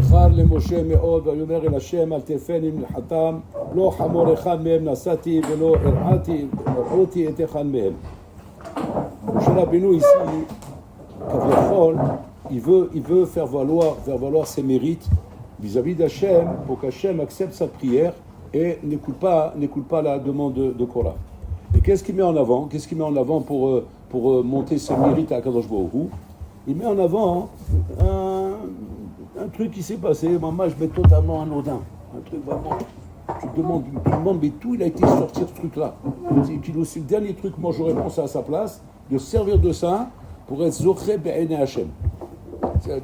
ואיחר למשה מאוד, ויאמר אל השם, אל תפן עם לחתם, לא חמור אחד מהם נשאתי, ולא הרעותי את אחד מהם. משה רבנו ici, כביכול, il veut faire valoir ses mérites vis-à-vis d'Hachem, pour qu'Hachem accepte sa prière et n'écoute pas la demande de Korah. Et qu'est-ce qu'il met en avant? Qu'est-ce qu'il met en avant pour monter ses mérites à Kadosh Baruch Hu? Il met en avant un truc qui s'est passé, maman, je mets totalement anodin. Un truc vraiment, tu te demandes, mais tout il a été sortir ce truc-là. C'est le dernier truc, moi j'aurais pensé à sa place, de servir de ça pour être Zoché Be'ene Hashem.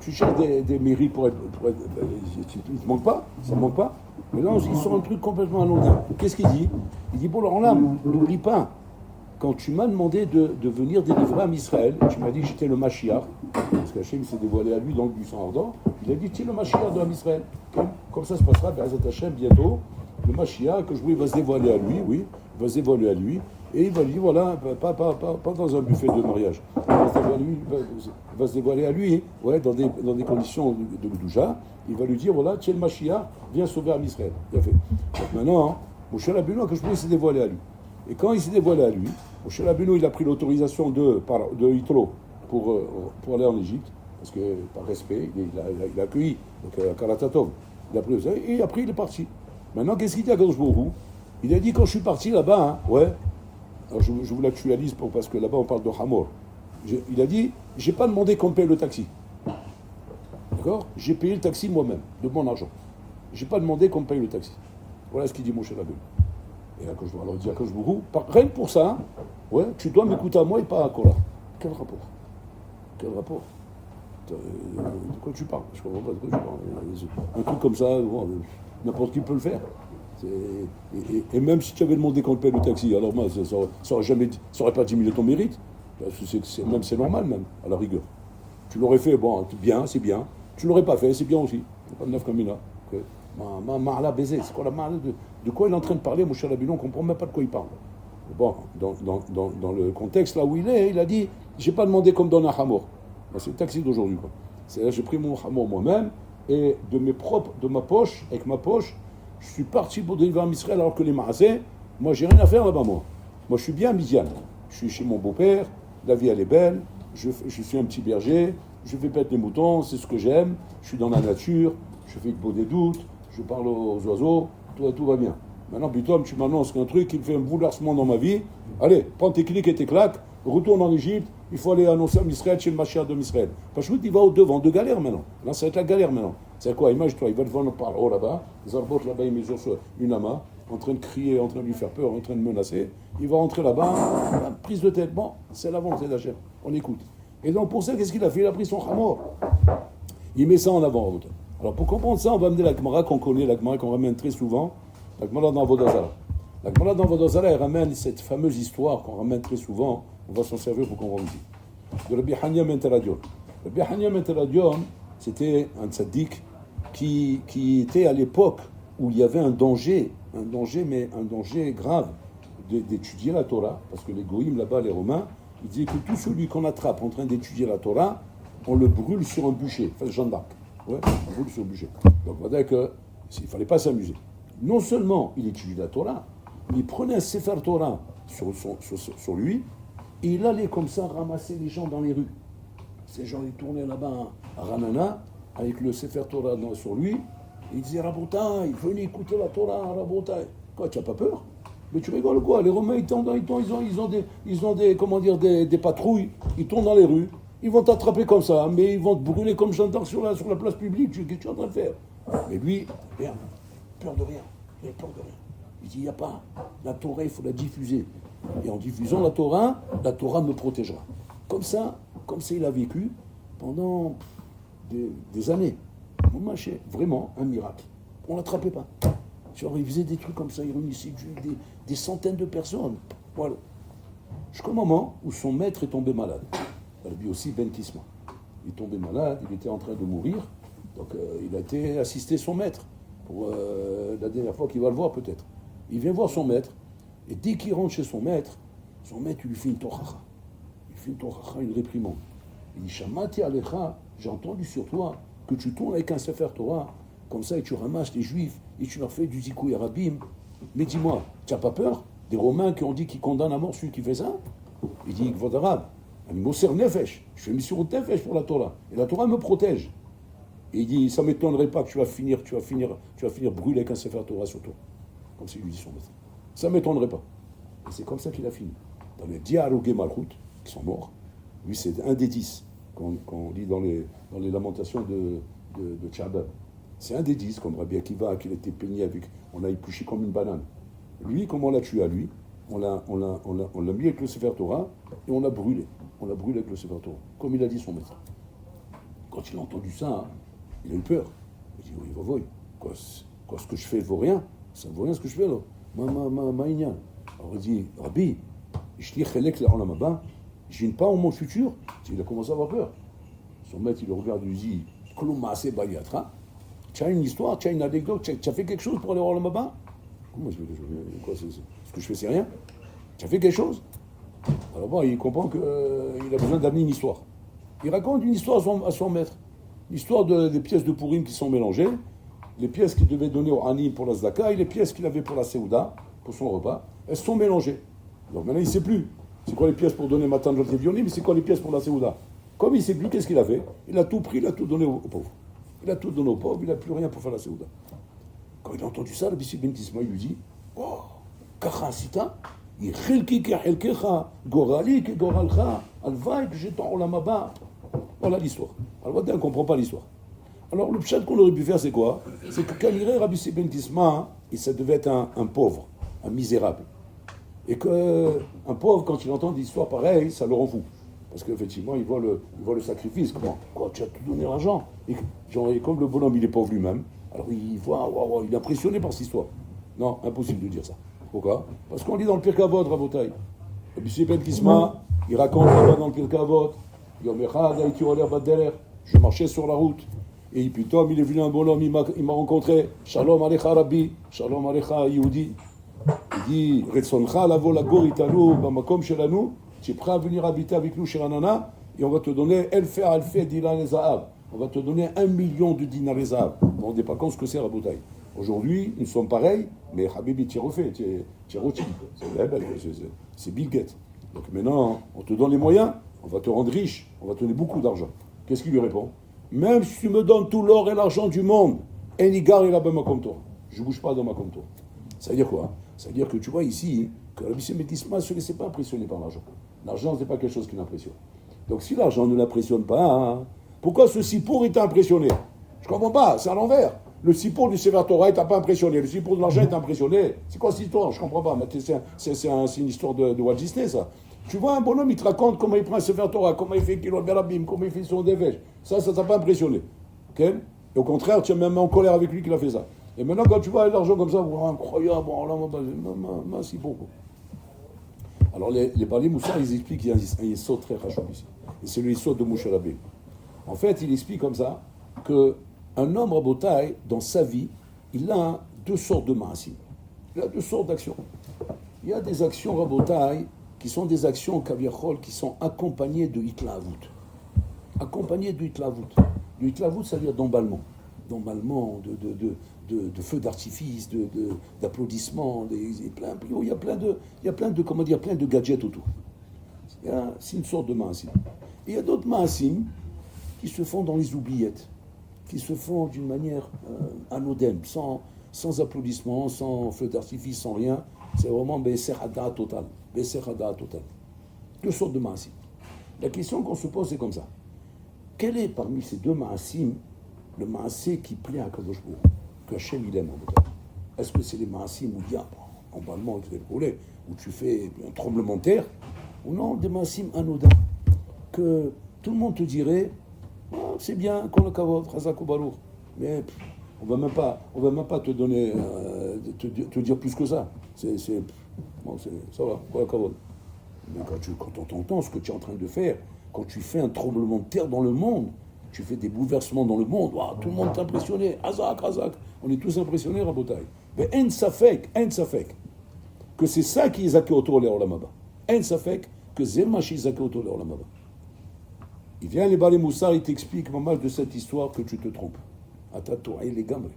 Tu cherches des mérites pour être il ne te manque pas, ça ne manque pas. Mais là, ils sont un truc complètement anodin. Qu'est-ce qu'il dit? Il dit, bon, alors là, n'oublie pas, quand tu m'as demandé de venir délivrer à Israël, tu m'as dit que j'étais le Mashiach, parce qu'Hachem s'est dévoilé à lui dans le buisson ardent, il a dit, tu es le Mashiach de Israël. Comme ça se passera, Be'ezrat Hashem, bientôt, le Mashiach, que je voulais, va se dévoiler à lui, oui, va se dévoiler à lui, et il va lui dire, voilà, pas dans un buffet de mariage, il va se dévoiler à lui, ouais, dans des conditions de Gdoucha, il va lui dire, voilà, tu es le Mashiach, viens sauver à Israël. Il a fait. Donc maintenant, Moshe Rabbeinu, que je voulais, s'est dévoilé à lui. Et quand il s'est dévoilé à lui, Moshe Rabbeinu, il a pris l'autorisation de Yitro pour aller en Égypte, parce que par respect, il a accueilli, donc à Karatatov, il a pris ça, et après il est parti. Maintenant, qu'est-ce qu'il dit à Kadosh Baruch Hu? Il a dit, quand je suis parti là-bas, hein, ouais, alors je vous l'actualise parce que là-bas on parle de Hamor. Il a dit, j'ai pas demandé qu'on me paye le taxi. D'accord? J'ai payé le taxi moi-même, de mon argent. J'ai pas demandé qu'on me paye le taxi. Voilà ce qu'il dit Moshe Rabbeinu. Et là, alors il dit à Kadosh Baruch Hu, rien que pour ça, ouais, tu dois m'écouter à moi et pas à Korah. Quel rapport? Quel rapport? De quoi tu parles? Je comprends pas de quoi tu parles. Un truc comme ça, n'importe qui peut le faire. Et même si tu avais demandé qu'on te paye le taxi, alors moi, ça aurait pas diminué ton mérite. C'est normal même, à la rigueur. Tu l'aurais fait, bon, bien, c'est bien. Tu l'aurais pas fait, c'est bien aussi. C'est pas de neuf comme il a. Ma'ala baiser, c'est quoi la ma'ala de quoi il est en train de parler, Moshe Rabbeinu, on ne comprend même pas de quoi il parle. Bon, dans le contexte là où il est, il a dit, j'ai pas demandé comme dans un Hamor. C'est le taxi d'aujourd'hui, quoi. C'est-à-dire, j'ai pris mon Hamor moi-même, et de ma poche, avec ma poche, je suis parti pour délivrer à Israël, alors que les Maasé, moi j'ai rien à faire là-bas, moi. Moi je suis bien à Midian. Je suis chez mon beau-père, la vie elle est belle, je suis un petit berger, je fais pète les moutons, c'est ce que j'aime, je suis dans la nature, je fais beau des doutes, je parle aux oiseaux, tout va bien. Maintenant, putain, tu m'annonces qu'un truc qui me fait un bouleversement dans ma vie, allez, prends tes clics et tes claques, retourne en Égypte, il faut aller annoncer à Israël chez le Mashiach de Israël. Parce que il va au-devant de galère maintenant. Là, ça va être la galère maintenant. C'est quoi? Imagine-toi, il va devant par haut là-bas, les arbres là-bas, ils mesurent sur une amas, en train de crier, en train de lui faire peur, en train de menacer. Il va rentrer là-bas, prise de tête. Bon, c'est la volonté d'Hachem. On écoute. Et donc, pour ça, qu'est-ce qu'il a fait? Il a pris son Hamor. Il met ça en avant. Alors, pour comprendre ça, on va amener la Gemara qu'on connaît, la Gemara qu'on ramène très souvent, la Gemara dans Avodah Zarah. La Gemara dans Avodah Zarah, elle ramène cette fameuse histoire qu'on ramène très souvent. On va s'en servir pour comprendre ici. De Rabbi Hanya ben Teradion. Rabbi Hanya ben Teradion, c'était un tzaddik qui était à l'époque où il y avait un danger grave d'étudier la Torah, parce que les goïms là-bas, les Romains, ils disaient que tout celui qu'on attrape en train d'étudier la Torah, on le brûle sur un bûcher, enfin Jeanne d'Arc, ouais, on brûle sur un bûcher. Donc on va dire qu'il ne fallait pas s'amuser. Non seulement il étudiait la Torah, mais il prenait un Sefer Torah sur lui, et il allait comme ça ramasser les gens dans les rues. Ces gens, ils tournaient là-bas à Ranana, avec le Sefer Torah sur lui, et ils disaient, Rabotai, venez écouter la Torah, Rabotai. Quoi, tu n'as pas peur? Mais tu rigoles quoi? Les Romains, ils ont des patrouilles, ils tournent dans les rues, ils vont t'attraper comme ça, mais ils vont te brûler comme gendarme sur la place publique. Qu'est-ce que tu es en train de faire? Mais lui, rien, peur de rien, il a peur de rien. Il dit, il n'y a pas, la Torah, il faut la diffuser. Et en diffusant la Torah me protégera. Comme ça, il a vécu pendant des années. On marchait, vraiment un miracle. On ne l'attrapait pas. Genre, il faisait des trucs comme ça, il réunissait des centaines de personnes. Voilà. Jusqu'au moment où son maître est tombé malade. Lui aussi, Ben Kisma. Il est tombé malade, il était en train de mourir. Donc, il a été assister son maître. Pour la dernière fois qu'il va le voir, peut-être. Il vient voir son maître. Et dès qu'il rentre chez son maître, il lui fait une tochacha. Il fait une tochacha, une réprimande. Il dit, Shamati Alecha, j'ai entendu sur toi que tu tournes avec un Sefer Torah, comme ça, et tu ramasses les Juifs, et tu leur fais du Zikouï Rabim. Mais dis-moi, tu n'as pas peur des Romains qui ont dit qu'ils condamnent à mort celui qui fait ça? Il dit, Kvod Arav, Moser Nefesh, je fais mission de Nefesh pour la Torah, et la Torah me protège. Et il dit, ça ne m'étonnerait pas que tu vas finir brûlé avec un Sefer Torah sur toi. Comme c'est lui dit son maître. Ça ne m'étonnerait pas. Et c'est comme ça qu'il a fini. Dans les Diarogé Malchut, qui sont morts, lui c'est un des 10, qu'on lit dans les lamentations de Tchabab. C'est un des 10, comme Rabbi Akiva, qu'il était peigné avec, on l'a épluché comme une banane. Lui, comment on l'a tué à lui? On l'a mis avec le Sefer Torah, et on l'a brûlé. On l'a brûlé avec le Sefer Torah, comme il a dit son maître. Quand il a entendu ça, hein, il a eu peur. Il dit, oui, voyez, quoi, ce que je fais vaut rien. Ça ne vaut rien ce que je fais là. Alors il dit, Rabbi, je dis, je ne pas en mon futur. Il a commencé à avoir peur. Son maître, il le regarde, il lui dit, tu as une histoire, tu as une anecdote, tu as fait quelque chose pour aller voir le Maba? Comment quoi, ce que je fais, c'est rien. Tu as fait quelque chose? Alors bon, il comprend qu'il a besoin d'amener une histoire. Il raconte une histoire à son maître. L'histoire des pièces de Pourim qui sont mélangées, les pièces qu'il devait donner au Hanim pour la Zdaka et les pièces qu'il avait pour la Seouda, pour son repas, elles sont mélangées. Donc maintenant, il ne sait plus. C'est quoi les pièces pour donner Matan Jotevionim, mais c'est quoi les pièces pour la Seouda? Comme il ne sait plus, qu'est-ce qu'il a fait? Il a tout pris, il a tout donné aux pauvres. Il a tout donné aux pauvres, il n'a plus rien pour faire la Seouda. Quand il a entendu ça, le Bissi Ben Tisma, il lui dit, oh, Kacha Sita, Yechilki Kechelkecha, Gorali Goralcha, Alvaï, que j'ai ton Olamaba. Voilà l'histoire. Alors, on ne comprend pas l'histoire. Alors, le pshat qu'on aurait pu faire, c'est quoi? C'est que quand il irait Rabbi Ben Tisma, ça devait être un pauvre, un misérable. Et qu'un pauvre, quand il entend des histoires pareilles, ça le rend fou. Parce qu'effectivement, il voit le sacrifice. Comment? Quoi, tu as tout donné l'argent? Et comme le bonhomme, il est pauvre lui-même, alors il voit, il est impressionné par cette histoire. Non, impossible de dire ça. Pourquoi? Parce qu'on lit dans le Pirkei Avot, Rabotai. Rabbi Ben Tisma, il raconte là-bas dans le Pirkei Avot, Yom Echad, Haïti Oler Badeler, je marchais sur la route. Et puis, Tom, il est venu un bonhomme, il m'a rencontré. Shalom Alecha Rabbi, Shalom Alecha Yehudi. Il dit, Retsoncha lavo la goritanu, bamakom shelanu, tu es prêt à venir habiter avec nous chez Ranana, et on va te donner alfe dinar les zahav. On va te donner 1 million de dinars les zahav. On ne rendez pas compte ce que c'est Rabotai. Aujourd'hui, nous sommes pareils, mais Habibi, tu es refait, tu es rôti. C'est Bill Gates. Donc maintenant, on te donne les moyens, on va te rendre riche, on va te donner beaucoup d'argent. Qu'est-ce qu'il lui répond? Même si tu me donnes tout l'or et l'argent du monde, Enigar et là-bas ma compte. Je ne bouge pas dans ma compte. Ça veut dire quoi? Ça veut dire que tu vois ici, que Rabbi Ben Tisma ne se laissait pas impressionner par l'argent. L'argent, ce n'est pas quelque chose qui l'impressionne. Donc si l'argent ne l'impressionne pas, hein, pourquoi ce sipour il t'a impressionné? Je ne comprends pas, c'est à l'envers. Le sipour du Sefer Torah, il t'a pas impressionné. Le sipour de l'argent, il t'a impressionné. C'est quoi cette histoire? Je ne comprends pas. C'est une histoire de Walt Disney, ça. Tu vois, un bonhomme, il te raconte comment il prend un Sefer Torah, comment il fait Kilot Berabim, comment il fait son dévèche. Ça t'a pas impressionné. Okay? Et au contraire, tu es même en colère avec lui qu'il a fait ça. Et maintenant, quand tu vois l'argent comme ça, incroyable, c'est beaucoup. Alors, les Bali Moussa, ils expliquent qu'il y a un yesod très rachou ici. Et c'est le yesod de Moshe Rabbeinu. En fait, il explique comme ça qu'un homme Rabotai, dans sa vie, il a 2 sortes de maasim. Il a 2 sortes d'actions. Il y a des actions Rabotai qui sont des actions kaviachol qui sont accompagnées de hitlavut. Accompagnées de hitlavut. De hitlavut, ça veut dire d'emballement. D'emballement, de feux d'artifice, d'applaudissements. Il y a plein de gadgets autour. C'est une sorte de maasim. Et il y a d'autres maasim qui se font dans les oubliettes, qui se font d'une manière anodine, sans applaudissements, sans feux d'artifice, sans rien. C'est vraiment Be'eser Hada total. Be'eser Hada total. 2 sortes de maasim. La question qu'on se pose, c'est comme ça. Quel est parmi ces 2 maasim le maassé qui plaît à Kadosh Baruch Hu, que Hachem il aime en tout cas? Est-ce que c'est les maasim où il y a emballement, où tu fais un tremblement de terre, ou non, des maasim anodins, que tout le monde te dirait, c'est bien, qu'on le kavod, Chazak ou Baruch, mais on va même pas te donner, te dire plus que ça. Ça va, quoi, kavod. Mais quand on t'entend ce que tu es en train de faire, quand tu fais un tremblement de terre dans le monde, tu fais des bouleversements dans le monde, tout le monde est impressionné, Hazak, on est tous impressionnés, Rabotai. Mais en safek, que c'est ça qui est zaké autour de l'Olamaba. En safek, que c'est ma qui est zaké autour de l'Olamaba. Il vient les Balé Moussar, il t'explique pas mal de cette histoire que tu te trompes. Atatouraï les gamres.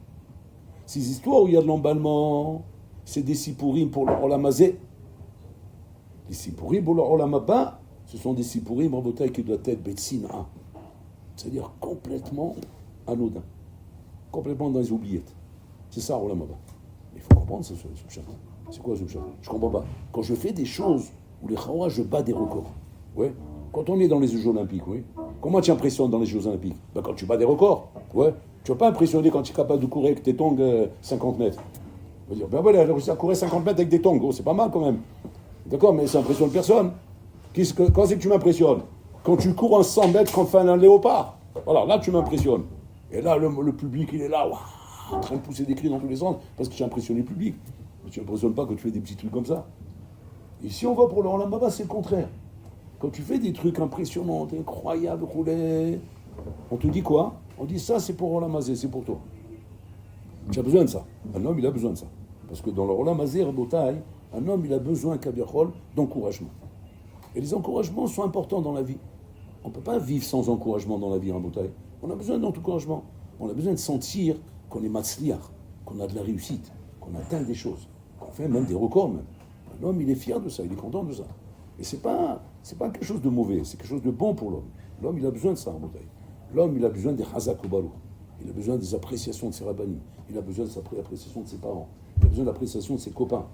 Ces histoires où il y a de l'emballement, c'est des sipourim pour le olamazé. Les sipourim pour le olamaba, ce sont des sipourim rabotaï qui doivent être betsina. C'est-à-dire complètement anodin. Complètement dans les oubliettes. C'est ça, olamaba. Il faut comprendre ce chapeau. C'est quoi ce chapeau? Je comprends pas. Quand je fais des choses où les chawa, je bats des records. Ouais. Quand on est dans les Jeux Olympiques, oui. Comment tu impressionnes dans les Jeux Olympiques? Ben, quand tu bats des records. Ouais. Tu ne vas pas impressionner quand tu es capable de courir avec tes tongs 50 mètres. On va dire, ben voilà, elle a réussi à courir 50 mètres avec des tongs. Oh, c'est pas mal quand même. D'accord, mais ça impressionne personne. Quand c'est que tu m'impressionnes? Quand tu cours en 100 mètres contre un léopard. Voilà, là tu m'impressionnes. Et là, le public, il est là, waouh, en train de pousser des cris dans tous les sens, parce que tu impressionnes le public. Mais tu n'impressionnes pas quand tu fais des petits trucs comme ça. Et si on va pour le Olam, c'est le contraire. Quand tu fais des trucs impressionnants, incroyables, roulés, on te dit quoi? On dit ça, c'est pour Olamazé, c'est pour toi. Tu as besoin de ça. Un homme, il a besoin de ça. Parce que dans le Olamazé, Rabotaï, un homme, il a besoin, Kabiachol, d'encouragement. Et les encouragements sont importants dans la vie. On ne peut pas vivre sans encouragement dans la vie, Rabotaï. On a besoin d'encouragement. On a besoin de sentir qu'on est matzliach, qu'on a de la réussite, qu'on atteint des choses, qu'on fait même des records même. Un homme, il est fier de ça, il est content de ça. Et c'est pas quelque chose de mauvais, c'est quelque chose de bon pour l'homme. L'homme, il a besoin de ça, Rabotaï. L'homme, il a besoin des chazak ou balou. Il a besoin des appréciations de ses rabbanim. Il a besoin de l'appréciation de ses parents. Il a besoin de l'appréciation de ses copains.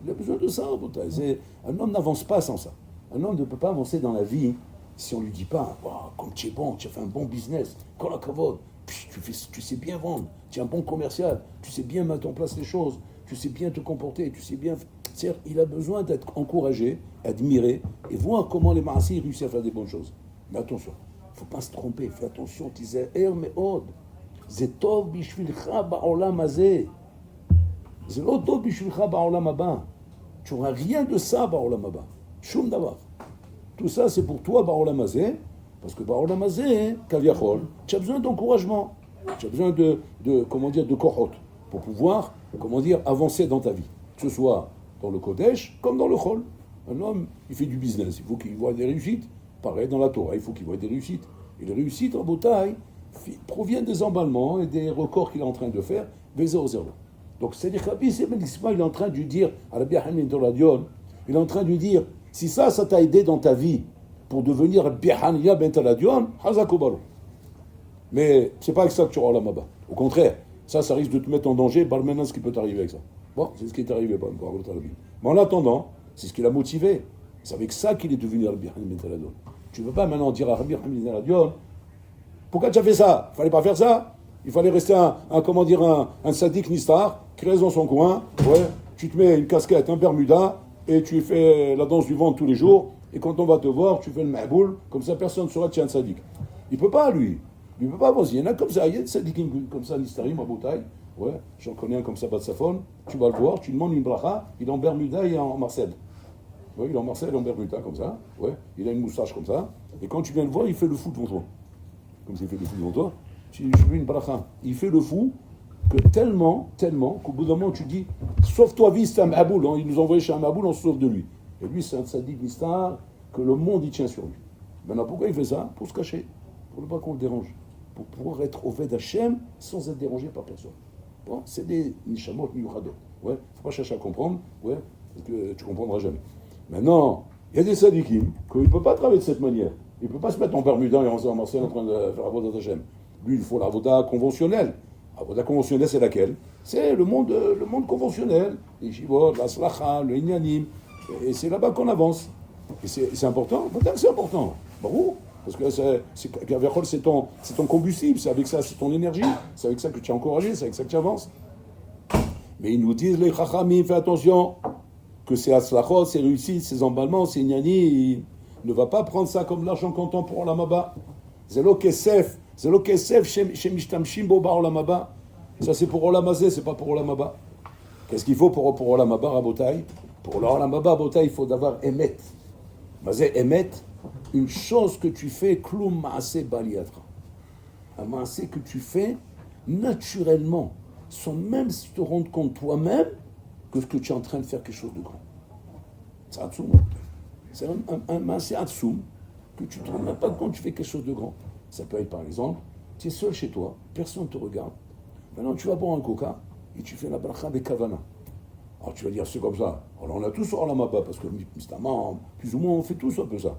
Il a besoin de ça, Rabotaï. Un homme n'avance pas sans ça. Un homme ne peut pas avancer dans la vie si on ne lui dit pas, wow, comme tu es bon, tu as fait un bon business, kol hakavod, tu sais bien vendre, tu es un bon commercial, tu sais bien mettre en place les choses, tu sais bien te comporter, tu sais bien... C'est-à-dire, il a besoin d'être encouragé, admiré, et voir comment les Maassis réussissent à faire des bonnes choses. Mais attention, il ne faut pas se tromper, fais attention, tizer me'od, zetov bishvilcha ba'olam hazeh, c'est lo tov bishvilcha ba'olam haba. Tu n'auras rien de ça ba'olam haba, shum davar. Tout ça, c'est pour toi, Baolam Hazeh, parce que Baolam Hazeh, Kaviachol, tu as besoin d'encouragement, tu as besoin de kohot, pour pouvoir, avancer dans ta vie. Que ce soit dans le Kodesh, comme dans le Chol. Un homme, il fait du business, il faut qu'il voit des réussites. Pareil, dans la Torah, il faut qu'il voit des réussites. Et les réussites, en Botaï, proviennent des emballements et des records qu'il est en train de faire, Vezor Zero. Donc, c'est-à-dire qu'Abbi il est en train de lui dire, à Rabbi Hamin Doradion, il est en train de lui dire, si ça t'a aidé dans ta vie pour devenir Bihaniya ben Taladion, Hazakobaru. Mais c'est pas avec ça que tu auras la Maba. Au contraire, ça risque de te mettre en danger par maintenant ce qui peut t'arriver avec ça. Bon, c'est ce qui est arrivé par mais en attendant, c'est ce qui l'a motivé. C'est avec ça qu'il est devenu Bihaniya ben Taladion. Tu ne peux pas maintenant dire à Rabbi Hamin ben Taladion, pourquoi tu as fait ça? Il fallait pas faire ça. Il fallait rester un sadique nistar, qui reste dans son coin. Ouais, tu te mets une casquette, un bermuda, et tu fais la danse du ventre tous les jours, et quand on va te voir, tu fais le ma'boul, comme ça personne ne saura que tu es un sadique. Il ne peut pas, lui. Il ne peut pas avancer. Il y en a comme ça, il y a des sadikim comme ça, nistarim, à Boutaï. Ouais, j'en connais un comme ça, Batsafon. Tu vas le voir, tu demandes une bracha, il est en bermuda et en Marcel. Ouais, il est en Marcel et en bermuda, comme ça. Ouais, il a une moustache comme ça. Et quand tu viens le voir, il fait le fou devant toi. Comme s'il fait le fou devant toi, je lui une bracha. Il fait le fou, que tellement, qu'au bout d'un moment, tu dis, sauve-toi, vie, c'est un maboul. Hein. Il nous a envoyé chez un maboul, on se sauve de lui. Et lui, c'est un sadique nistar que le monde y tient sur lui. Maintenant, pourquoi il fait ça? Pour se cacher, pour ne pas qu'on le dérange, pour pouvoir être au Ved Hashem sans être dérangé par personne. Bon, c'est des nishamot miyuchadot. Ouais, faut pas chercher à comprendre, ouais, parce que tu comprendras jamais. Maintenant, il y a des sadikim qu'il ne peut pas travailler de cette manière. Il ne peut pas se mettre en bermuda et en Marseille en train de faire la Avodat Hashem. Lui, il faut la Avodah conventionnelle. La Avodah conventionnelle, c'est laquelle? C'est le monde conventionnel. Les shivot, la slacha, le inyanim. Et c'est là-bas qu'on avance. Et c'est important. Peut-être que c'est important. Bravo. Parce que c'est ton combustible. C'est avec ça, c'est ton énergie. C'est avec ça que tu es encouragé. C'est avec ça que tu avances. Mais ils nous disent, les chachamim, fais attention, que c'est aslachot, c'est réussite, c'est emballements, c'est inyani. Ne va pas prendre ça comme l'argent comptant pour l'amaba. Zelo kesef chez Mishtamshim Boba Olamaba. Ça c'est pour Olamazé, c'est pas pour Olamaba. Qu'est-ce qu'il faut pour Olamaba Rabotai? Pour l'Olamaba Rabotai, il faut d'avoir Emet. Mazé Emet, une chose que tu fais, Kloum Maasé Baliatra. Un Maasé que tu fais naturellement, sans même te rendre compte toi-même que tu es en train de faire quelque chose de grand. C'est Atsoum. C'est un Maasé Atsoum que tu ne te rends même pas compte, tu fais quelque chose de grand. Ça peut être par exemple, tu es seul chez toi, personne ne te regarde. Maintenant, tu vas boire un coca et tu fais la bracha avec kavana. Alors tu vas dire, c'est comme ça. Alors on a tous hors la maba, parce que justement, plus ou moins, on fait tous un peu ça.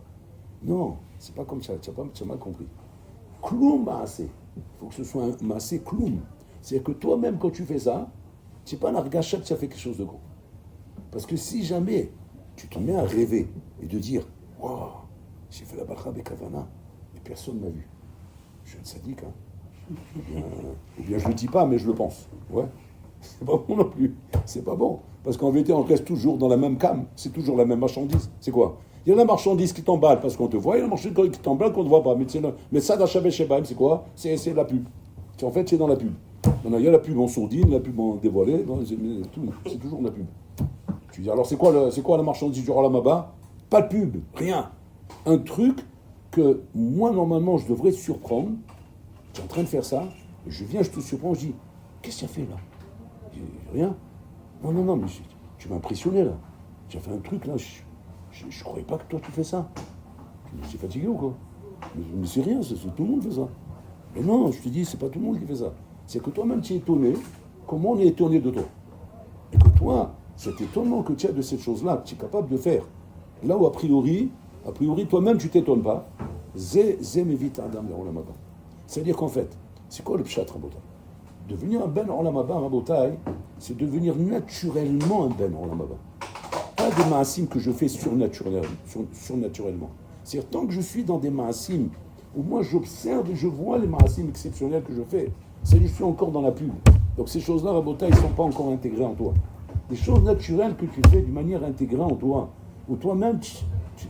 Non, c'est pas comme ça, tu as mal compris. Kloum maasé. Il faut que ce soit un maasé kloum. C'est-à-dire que toi-même, quand tu fais ça, c'est pas un argacha que tu as fait quelque chose de grand. Parce que si jamais tu te mets à rêver et de dire, waouh, j'ai fait la bracha avec kavana et personne ne m'a vu. Je suis un sadique, hein. Ou bien je le dis pas, mais je le pense. Ouais. C'est pas bon non plus. C'est pas bon. Parce qu'en vérité, on reste toujours dans la même cam. C'est toujours la même marchandise. C'est quoi? Il y a la marchandise qui t'emballe parce qu'on te voit, il y a la marchandise qui t'emballe qu'on ne te voit pas. Mais ça, d'achat Shebaim, c'est quoi? C'est la pub. En fait, c'est dans la pub. Maintenant, il y a la pub en sourdine, la pub en dévoilée, c'est toujours la pub. Tu dis, alors c'est quoi la marchandise du Rolamaba? Pas de pub, rien. Un truc que moi, normalement, je devrais te surprendre. Tu es en train de faire ça, et je viens, je te surprends, je dis, qu'est-ce que tu as fait là? Je dis, rien. Non, mais tu m'as impressionné là. Tu as fait un truc là, je ne croyais pas que toi tu fais ça. Je me suis fatigué ou quoi? Mais c'est rien, tout le monde fait ça. Mais non, je te dis, c'est pas tout le monde qui fait ça. C'est que toi-même tu es étonné, comment on est étonné de toi. Et que toi, cet étonnement que tu as de cette chose-là, que tu es capable de faire, là où a priori toi-même tu t'étonnes pas, c'est-à-dire qu'en fait, c'est quoi le pshat Rabotai? Devenir un ben olam haba Rabotai, c'est devenir naturellement un ben olam haba. Pas des maasim que je fais surnaturellement. C'est-à-dire, tant que je suis dans des maasim où moi j'observe et je vois les maasim exceptionnels que je fais, je suis encore dans la pub. Donc ces choses-là, Rabotai, ils ne sont pas encore intégrées en toi. Des choses naturelles que tu fais d'une manière intégrée en toi, où toi-même,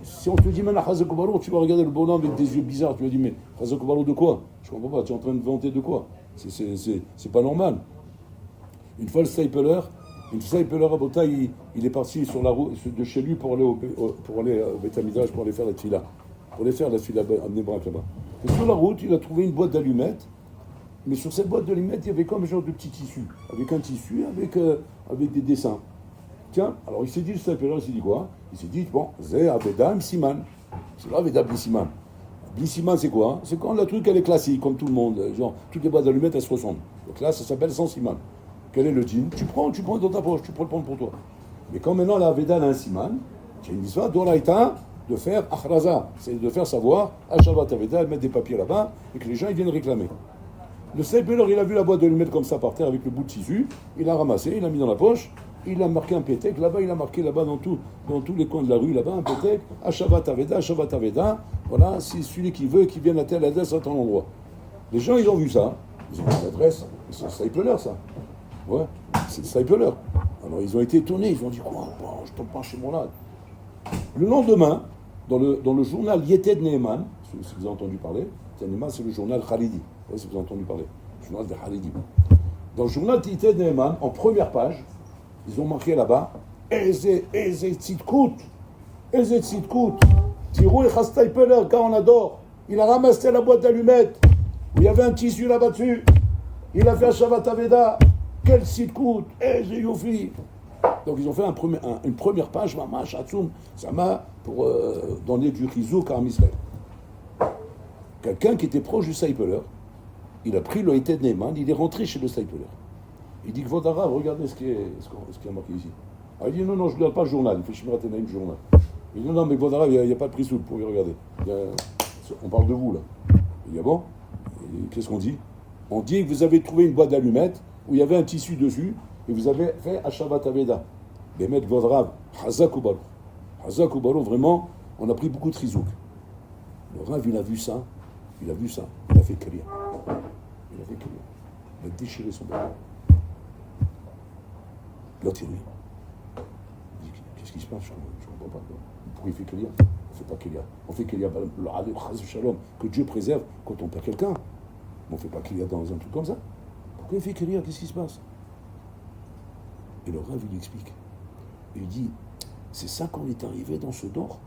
si on te dit maintenant Chazak Ubaro, tu vas regarder le bonhomme avec des yeux bizarres, tu vas dire mais Chazak Ubaro de quoi? Je comprends pas, tu es en train de vanter de quoi? C'est pas normal. Une fois le Stapler Rabotai, il est parti sur la route de chez lui pour aller au Beth Amidrash, pour aller faire la tfila. Pour aller faire la tfila à Bnei Brak là-bas. Et sur la route, il a trouvé une boîte d'allumettes. Mais sur cette boîte d'allumettes, il y avait comme un genre de petit tissu. Avec un tissu, avec des dessins. Tiens, alors il s'est dit, le Stapler, il s'est dit quoi? Il s'est dit, bon, Zé Aveda Msiman. C'est là Aveda Blissiman. Blissiman, c'est quoi? C'est quand la truc, elle est classique, comme tout le monde. Genre, toutes les boîtes d'allumettes, elles se ressemblent. Donc là, ça s'appelle sans siman. Quel est le djinn? Tu prends dans ta poche, tu peux le prendre pour toi. Mais quand maintenant la Veda a un siman, tu as une histoire d'Oraïta de faire achraza, c'est de faire savoir, à Shabbat Aveda, mettre des papiers là-bas, et que les gens ils viennent réclamer. Le Stapler, il a vu la boîte d'allumettes comme ça par terre avec le bout de tissu, il a ramassé, il l'a mis dans la poche, il a marqué un pétec, là-bas il a marqué là-bas dans tous les coins de la rue, là-bas un pétec, à Shabbat Aveda, voilà, c'est celui qui veut, qui vient à telle adresse à tel endroit. Les gens ils ont vu ça, ils ont dit l'adresse, c'est le Stapler ça. Ouais, c'est le Stapler. Alors ils ont été étonnés, ils ont dit quoi? Bon, je tombe pas chez moi là. Le lendemain, dans le journal Yeted Neeman, si vous avez entendu parler, Neeman c'est le journal Haridi, ouais, si vous avez entendu parler, le journal de Haridi. Dans le journal Yeted Neeman, en première page, ils ont marqué là-bas Eze Tzidkout, Tirou et Stapler, quand on adore, il a ramassé la boîte d'allumettes où il y avait un tissu là-bas dessus, il a fait un Shabbat Aveda. Quel site coûte? Yofi. Donc ils ont fait une première page, Mamash, Hatsoum, Sama, pour donner du rizouk à Israël. Quelqu'un qui était proche du Stapler, il a pris le Yeted Neeman, il est rentré chez le Stapler. Il dit que Vodara, regardez ce qui est marqué ici. Alors il dit non, je ne regarde pas le journal, il fait Shimrat Enaim, le journal. Il dit non, mais Vodara, il n'y a pas de prisout pour y regarder. On parle de vous là. Il dit ah bon? Et qu'est-ce qu'on dit? On dit que vous avez trouvé une boîte d'allumettes où il y avait un tissu dessus, et vous avez fait Shabbat Aveda. Bémet Godrav, Hazak Ubalo, vraiment, on a pris beaucoup de trizouk. Le Rav, il a vu ça, il a fait Kriya. Il a déchiré son bâton. L'autre, il dit, qu'est-ce qui se passe? Je ne comprends pas. Pourquoi il fait Kriya? On ne fait pas Kriya. On fait Kriya, le Shalom, que Dieu préserve quand on perd quelqu'un. On ne fait pas Kriya dans un truc comme ça. Pourquoi il fait Kriya? Qu'est-ce qui se passe? Et le Rav, il explique. Il dit, c'est ça qu'on est arrivé dans ce dor.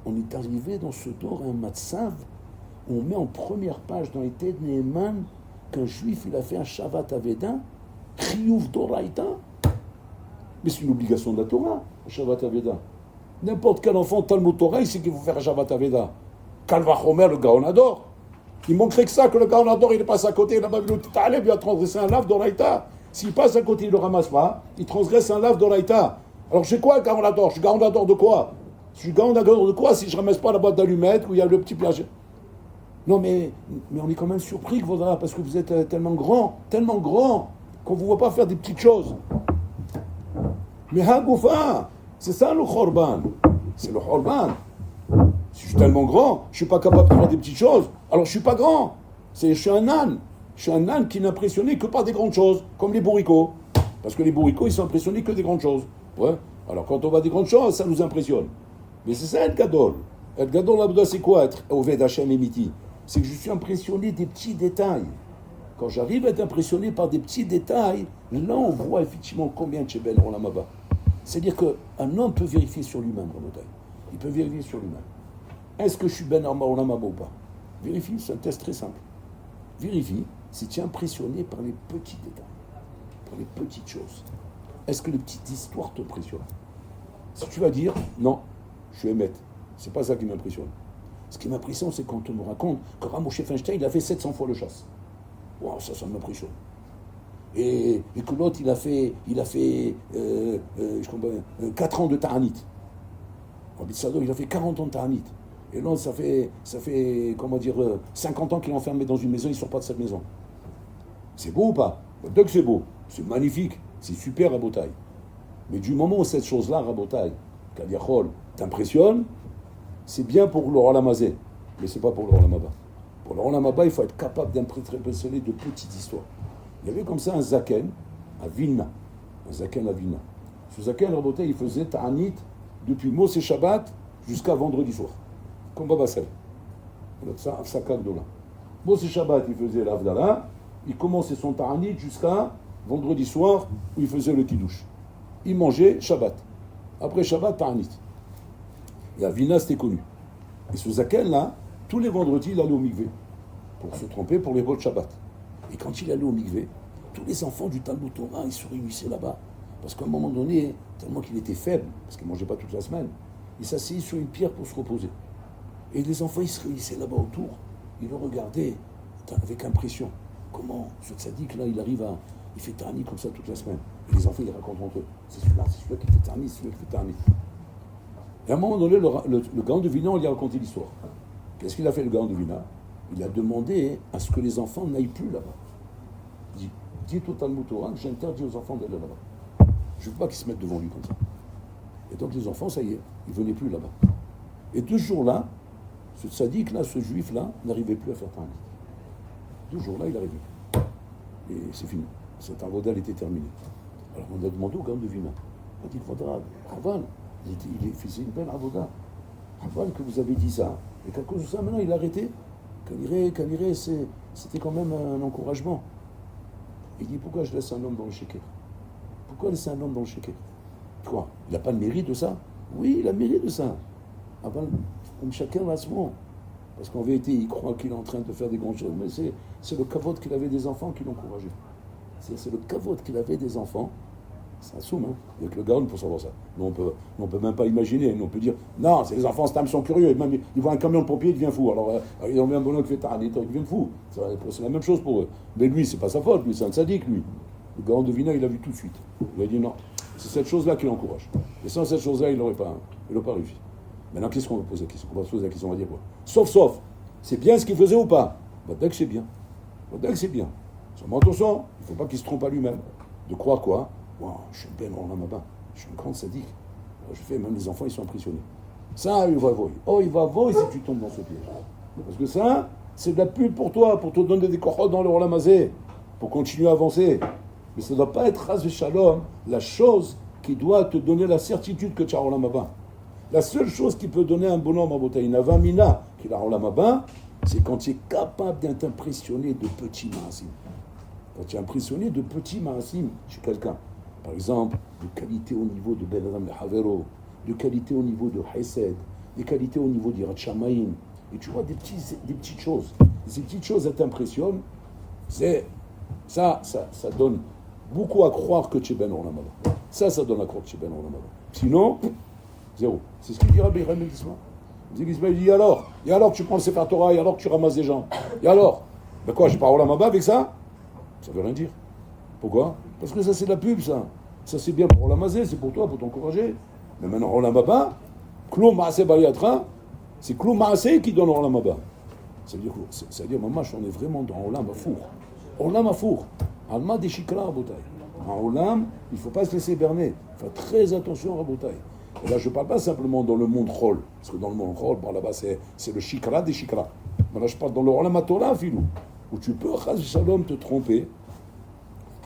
On est arrivé dans ce dor, un matzav, où on met en première page dans les Yeted Neeman qu'un juif, il a fait un Shabbat Aveda, Kriyuv Doraita. Mais c'est une obligation de la Torah, un Shabbat Aveda. N'importe quel enfant Talmud Torah, il sait qu'il faut faire un Shabbat Aveda. Calvachomer, le Gaon adore. Il manquerait que ça, que le Gaon adore, il passe à côté, là-bas, il va transgresser un lave d'Oraïta. S'il passe à côté, il ne le ramasse pas, il transgresse un lave d'Oraïta. Alors, c'est quoi le Gaon adore? Je suis Gaon adore de quoi? Je suis Gaon adore de quoi si je ne ramasse pas la boîte d'allumettes où il y a le petit piège? Non, mais on est quand même surpris, Vaudra, parce que vous êtes tellement grand, qu'on ne vous voit pas faire des petites choses. Mais Hagoufa, c'est ça le Khorban. C'est le Khorban. Si je suis tellement grand, je ne suis pas capable de faire des petites choses, alors je ne suis pas grand. Je suis un âne. Je suis un âne qui n'est impressionné que par des grandes choses, comme les bourricots. Parce que les bourricots, ils sont impressionnés que des grandes choses. Ouais. Alors quand on voit des grandes choses, ça nous impressionne. Mais c'est ça, El Gadol. El Gadol, là-dedans, c'est quoi être Oved Hashem Emiti? C'est que je suis impressionné des petits détails. Quand j'arrive à être impressionné par des petits détails, là, on voit effectivement combien de Chebel Olam Haba. C'est-à-dire qu'un homme peut vérifier sur lui-même, Rabotai. Il peut vérifier sur lui-même. Est-ce que je suis Ben Olam Haba ou pas? Vérifie, c'est un test très simple. Vérifie si tu es impressionné par les petits détails, par les petites choses. Est-ce que les petites histoires t'impressionnent? Si tu vas dire, non, je suis émette, c'est pas ça qui m'impressionne. Ce qui m'impressionne, c'est quand on me raconte que Ramoshe Feinstein, il a fait 700 fois le chasse. Wow, ça m'impressionne. Et que l'autre, il a fait 4 ans de Ta'anit. Rabbi Tzadok, il a fait 40 ans de Ta'anit. Et l'autre, ça fait 50 ans qu'il est enfermé dans une maison, il ne sort pas de cette maison. C'est beau ou pas? Donc c'est beau, c'est magnifique, c'est super Rabotai. Mais du moment où cette chose-là, Rabotai, Kadiachol, t'impressionne, c'est bien pour le Olam Hazé, mais c'est pas pour le Olam Haba. Pour le Olam Haba, il faut être capable d'impressionner de petites histoires. Il y avait comme ça un Zaken à Vilna. Ce Zaken, Rabotai, il faisait Ta'anit depuis Mos et Shabbat jusqu'à vendredi soir. Comme Baba Sel. Ça, Afsaka Gdola. Mos et Shabbat, il faisait l'Avdala. Il commençait son Ta'anit jusqu'à vendredi soir où il faisait le Kiddush. Il mangeait Shabbat. Après Shabbat, Ta'anit. Et à Vilna, c'était connu. Et ce Zaken-là, tous les vendredis, il allait au mikvé pour se tromper pour les vols Shabbat. Et quand il allait au mikvé, tous les enfants du Talmud Torah, ils se réunissaient là-bas. Parce qu'à un moment donné, tellement qu'il était faible, parce qu'il ne mangeait pas toute la semaine, il s'asseyait sur une pierre pour se reposer. Et les enfants, ils se réunissaient là-bas autour. Ils le regardaient avec impression. Comment ce tzaddik-là, il fait Ta'anit comme ça toute la semaine. Et les enfants, ils racontent entre eux. C'est celui-là qui fait Ta'anit, c'est celui-là qui fait Ta'anit. Et à un moment donné, le Gaon de Vilna, on lui a raconté l'histoire. Qu'est-ce qu'il a fait, le Gaon de Vilna? Il a demandé à ce que les enfants n'aillent plus là-bas. Il dit, dis au Talmud Torah que j'interdis aux enfants d'aller là-bas. Je ne veux pas qu'ils se mettent devant lui comme ça. Et donc les enfants, ça y est, ils ne venaient plus là-bas. Et 2 jours-là, ce tzaddik-là, ce juif-là, n'arrivait plus à faire Ta'anit. 2 jours-là, il arrivait. Et c'est fini. Cet avodal était terminé. Alors on a demandé au Gaon de Vilna. On a dit, Raval, il faisait une belle avoda. Raval, que vous avez dit ça. Et qu'à cause de ça, maintenant, il a arrêté. Kaniré, c'était quand même un encouragement. Il dit, pourquoi je laisse un homme dans le sheker? Pourquoi laisser un homme dans le sheker? Quoi? Il n'a pas le mérite de ça? Oui, il a le mérite de ça. Avant, comme chacun va se voir. Parce qu'en vérité, il croit qu'il est en train de faire des grandes choses, mais c'est le kavod qu'il avait des enfants qui l'encourageaient. C'est le kavod qu'il avait des enfants. C'est un soum, hein. Il n'y a que le Gaon pour savoir ça. Nous, on peut même pas imaginer. Nous, on peut dire, non, c'est les enfants, ces sont curieux. Même, ils voient un camion de pompiers, ils deviennent fous. Alors, ils ont vu un bonhomme qui fait Ta'anit, ils deviennent fous. C'est la même chose pour eux. Mais lui, c'est pas sa faute, lui, c'est un tzaddik, lui. Le Gaon de Vilna, il a vu tout de suite. Il a dit, non, c'est cette chose-là qui l'encourage. Et sans cette chose-là, il n'aurait pas réussi. Maintenant, qu'est-ce qu'on va poser la question? On va se poser la question, on va dire quoi? Sauf, c'est bien ce qu'il faisait ou pas? Dès que c'est bien. Dès que c'est bien. Seulement attention, il ne faut pas qu'il se trompe à lui-même. De croire quoi? Wow, je suis Ben Olam Haba, je suis un grand sadique. Même les enfants, ils sont impressionnés. Ça, il va voir. Oh, il va voir si tu tombes dans ce piège. Parce que ça, c'est de la pub pour toi, pour te donner des cochotes dans le Olam Hazé, pour continuer à avancer. Mais ça ne doit pas être Ras Shalom, la chose qui doit te donner la certitude que tu as Olam Haba. La seule chose qui peut donner un bonhomme à Botaïna, Vamina, qui a Olam Haba, c'est quand tu es capable d'être impressionné de petits maasim. Quand tu es impressionné de petits maasim chez quelqu'un. Par exemple, de qualité au niveau de Ben Adam le Havero, de qualité au niveau de Hesed, des qualités au niveau d'Irat Shamayim. Et tu vois des petites choses. Ces petites choses, elles t'impressionnent. Ça donne beaucoup à croire que tu es Ben Olam Haba. Ça donne à croire que tu es Ben Olam Haba. Sinon, zéro. C'est ce qu'il dira Beirem Elisma. Il dit alors? Et alors que tu prends le Sefer Torah, et alors que tu ramasses des gens? Et alors? Ben quoi, j'ai pas Olam Haba avec ça? Ça veut rien dire. Pourquoi? Parce que ça c'est de la pub, ça. Ça c'est bien pour Olam Hazé, c'est pour toi, pour t'encourager. Mais maintenant, Olam Haba, Klou Maaseh Baliatra, c'est Klou Maaseh qui donne Olam Haba. C'est-à-dire, mamash, on est vraiment dans Olam Afour. Olam Afour. Alma des Shikra, Rabotai. En Olam, il ne faut pas se laisser berner. Il faut faire très attention, Rabotai. Et là, je ne parle pas simplement dans le monde Chol. Parce que dans le monde Chol, bon, là-bas, c'est le Shikra des Shikra. Mais là, je parle dans le Olam HaTorah, filou. Où tu peux, Chaz Shalom, te tromper.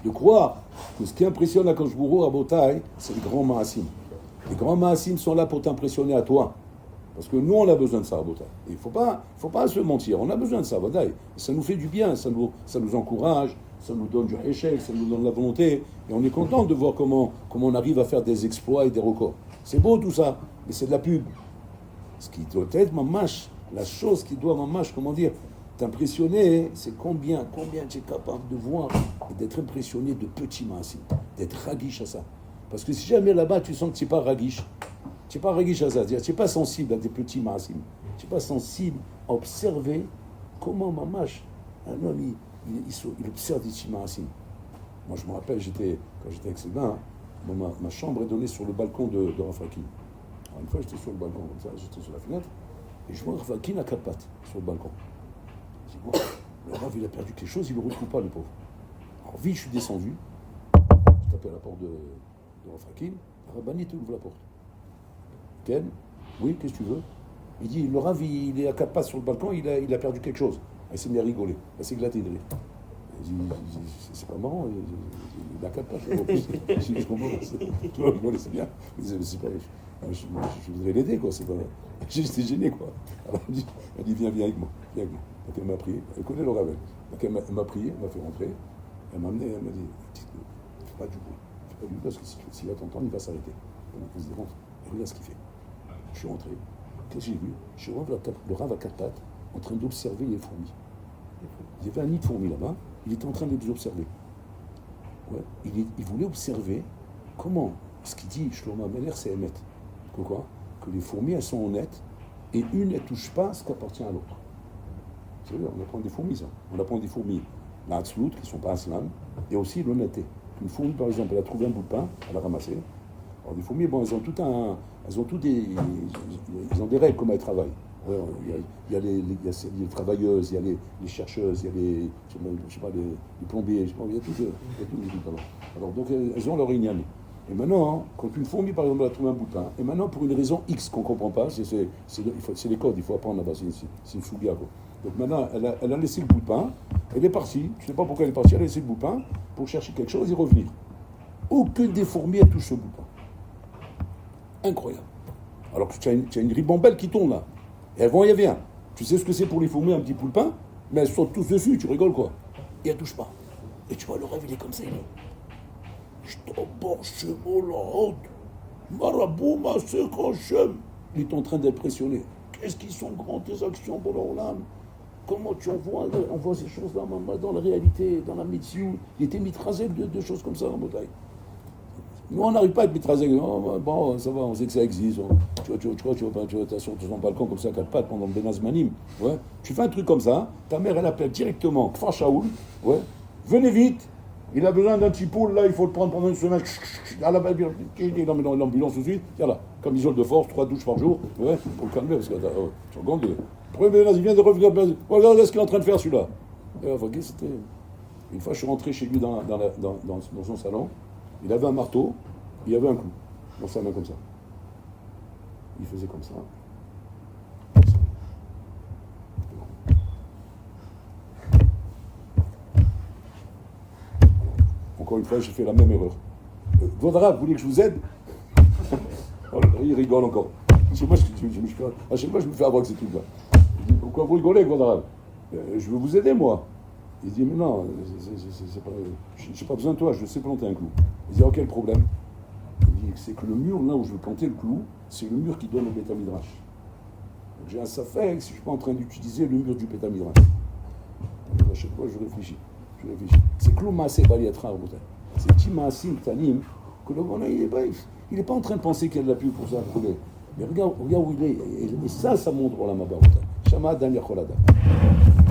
De croire que ce qui impressionne à Kanjbourou, Rabotai, c'est les grands Maasim. Les grands Maasim sont là pour t'impressionner à toi. Parce que nous, on a besoin de ça, Rabotai. Il ne faut pas se mentir. On a besoin de ça, Vadaï. Ça nous fait du bien, ça nous encourage, ça nous donne du échec, ça nous donne la volonté. Et on est content de voir comment on arrive à faire des exploits et des records. C'est beau tout ça, mais c'est de la pub. Ce qui doit être mamash, la chose qui doit mamash, comment dire, t'impressionner, c'est combien tu es capable de voir et d'être impressionné de petits maasim, d'être raguiche à ça. Parce que si jamais là-bas tu sens que tu n'es pas raguiche, tu n'es pas raguiche à ça, c'est-à-dire tu n'es pas sensible à des petits maasim, tu n'es pas sensible à observer comment mamash, un homme, il observe des petits maasim. Moi je me rappelle, quand j'étais avec Sylvain, ma chambre est donnée sur le balcon de Rafakin. Alors une fois j'étais sur le balcon comme ça, j'étais sur la fenêtre, et je vois Rafakin à 4 pattes sur le balcon. Je dis, bon, le Rav il a perdu quelque chose, il ne le retrouve pas le pauvre. Alors vite je suis descendu, je tapais à la porte de Rafakin, Rabbani te ouvre la porte. Ken, oui, qu'est-ce que tu veux? Il dit, le Rav il est à 4 pattes sur le balcon, il a perdu quelque chose. Il s'est mis à rigoler, il s'est éclaté de rire. C'est pas marrant, il a 4 pattes. Je comprends, tu vois, rigoler, c'est bien. C'est pas, je voudrais l'aider, quoi. C'est pas, j'étais gêné, quoi. Alors elle dit viens avec moi. Donc elle m'a prié, elle connaît le Ravel. Donc elle m'a prié, elle m'a fait rentrer. Elle m'a amené, elle m'a dit fais pas du bruit. Fais pas du bruit parce que s'il va t'entendre, il va s'arrêter. Donc elle se dit rentre, et regarde ce qu'il fait. Je suis rentré. Qu'est-ce que j'ai vu? Je vois le Rav à 4 pattes en train d'observer les fourmis. Il y avait un nid de fourmis là-bas, il était en train de les observer. Ouais, il voulait observer comment, ce qu'il dit, Shlomo Ameler, c'est Emet. Quoi? Que les fourmis, elles sont honnêtes, et une, elle ne touche pas ce qui appartient à l'autre. C'est vrai, on apprend des fourmis, ça. On apprend des fourmis, la Hatzlout, qui ne sont pas aslam, et aussi l'honnêteté. Une fourmi, par exemple, elle a trouvé un bout de pain, elle l'a ramassé. Alors, des fourmis, bon, ils ont des règles, comment elles travaillent. Il y a les travailleuses, il y a les chercheuses, il y a les plombiers, il y a tout. Alors, donc, elles ont leur igname. Et maintenant, quand une fourmi, par exemple, a trouvé un bout de pain, et maintenant, pour une raison X qu'on ne comprend pas, c'est les codes, il faut apprendre là-bas, c'est une souga, quoi. Donc maintenant, elle a laissé le bout de pain, elle est partie, je ne sais pas pourquoi elle est partie, elle a laissé le bout de pain pour chercher quelque chose et revenir. Aucune des fourmis, elle touche ce bout de pain. Incroyable. Alors que tu as une ribambelle qui tourne là. Et elles vont et elles viennent. Tu sais ce que c'est pour les fourmis, un petit bout de pain? Mais elles sautent tous dessus, tu rigoles quoi. Et elles ne touchent pas. Et tu vois, le rêve, il est comme ça, il est. Je t'emporte chez moi la honte. Marabout, ma sœur, il est en train d'impressionner. Qu'est-ce qu'ils sont grands tes actions pour leur âme? Comment tu on voit ces choses-là dans la réalité, dans la médecine. Il était mitrasé de choses comme ça en Motaï. Nous, on n'arrive pas à être mitrasé. Oh, bon, ça va, on sait que ça existe. Tu vas sur ton balcon comme ça, à 4 pattes pendant le Benazmanim. Ouais. Tu fais un truc comme ça, ta mère, elle appelle directement Kfar Shaoul. Ouais. Venez vite. Il a besoin d'un petit poule, là, il faut le prendre pendant une semaine. Il l'emmène dans l'ambulance tout de suite. Tiens là, camisole de force, 3 douches par jour. Ouais, pour le calmer, parce que tu regardes, il vient de revenir. Regarde ce qu'il est en train de faire celui-là. C'était. Une fois, je suis rentré chez lui dans son salon. Il avait un marteau, il y avait un clou dans sa main comme ça. Il faisait comme ça. Encore une fois, j'ai fait la même erreur. Vaudra, vous voulez que je vous aide? Il rigole encore. Chez moi, je me fais avoir avec ces trucs-là. Je dis, pourquoi vous rigolez, Vaudra? Je veux vous aider, moi. Il dit, mais non, j'ai pas besoin de toi, je sais planter un clou. Il dit, oh, quel problème? Il dit, c'est que le mur, là où je veux planter le clou, c'est le mur qui donne au Beth Midrash. Donc j'ai un safek si je suis pas en train d'utiliser le mur du Beth Midrash. À chaque fois, je réfléchis. C'est clou maasé baliatra, c'est petit maasim tanim, que le bon, il n'est pas en train de penser qu'il y a de la pub pour ça. Mais regarde où il est. Et ça montre au Lama Baouta. Shama Adam Yachol Adam.